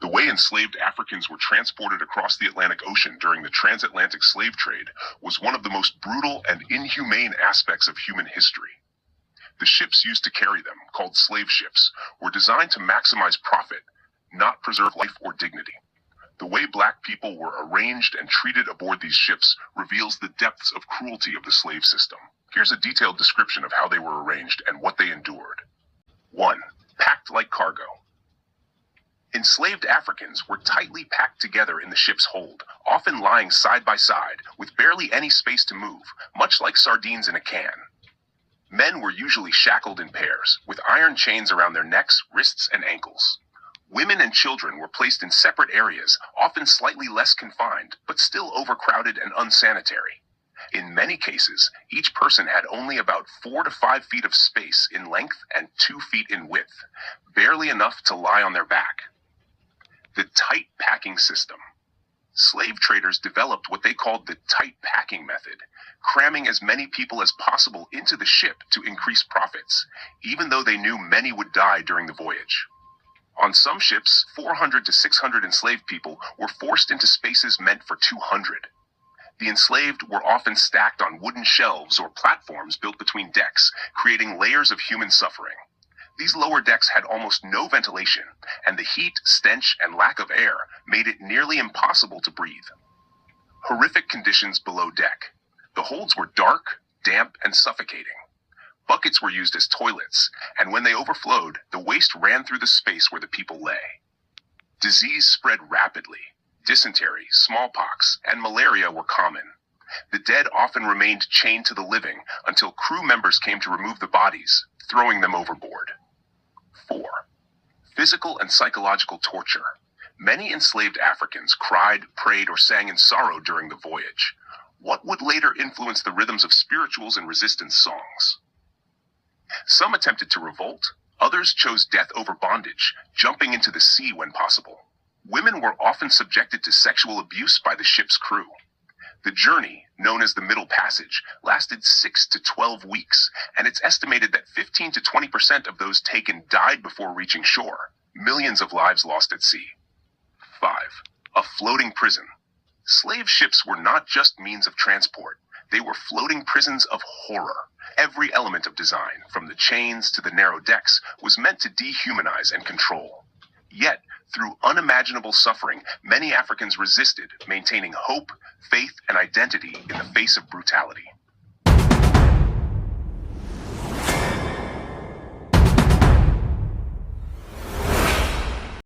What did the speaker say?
The way enslaved Africans were transported across the Atlantic Ocean during the transatlantic slave trade was one of the most brutal and inhumane aspects of human history. The ships used to carry them, called slave ships, were designed to maximize profit, not preserve life or dignity. The way black people were arranged and treated aboard these ships reveals the depths of cruelty of the slave system. Here's a detailed description of how they were arranged and what they endured. 1. Packed like cargo. Enslaved Africans were tightly packed together in the ship's hold, often lying side by side, with barely any space to move, much like sardines in a can. Men were usually shackled in pairs, with iron chains around their necks, wrists, and ankles. Women and children were placed in separate areas, often slightly less confined, but still overcrowded and unsanitary. In many cases, each person had only about 4 to 5 feet of space in length and 2 feet in width, barely enough to lie on their back. The tight packing system. Slave traders developed what they called the tight packing method, cramming as many people as possible into the ship to increase profits, even though they knew many would die during the voyage. On some ships, 400 to 600 enslaved people were forced into spaces meant for 200. The enslaved were often stacked on wooden shelves or platforms built between decks, creating layers of human suffering. These lower decks had almost no ventilation, and the heat, stench, and lack of air made it nearly impossible to breathe. Horrific conditions below deck. The holds were dark, damp, and suffocating. Buckets were used as toilets, and when they overflowed, the waste ran through the space where the people lay. Disease spread rapidly. Dysentery, smallpox, and malaria were common. The dead often remained chained to the living until crew members came to remove the bodies, throwing them overboard. 4. Physical and psychological torture. Many enslaved Africans cried, prayed, or sang in sorrow during the voyage, what would later influence the rhythms of spirituals and resistance songs. Some attempted to revolt, others chose death over bondage, jumping into the sea when possible. Women were often subjected to sexual abuse by the ship's crew. The journey, known as the Middle Passage, lasted 6 to 12 weeks, and it's estimated that 15 to 20% of those taken died before reaching shore. Millions of lives lost at sea. 5. A floating prison. Slave ships were not just means of transport. They were floating prisons of horror. Every element of design, from the chains to the narrow decks, was meant to dehumanize and control. Yet, through unimaginable suffering, many Africans resisted, maintaining hope, faith, and identity in the face of brutality.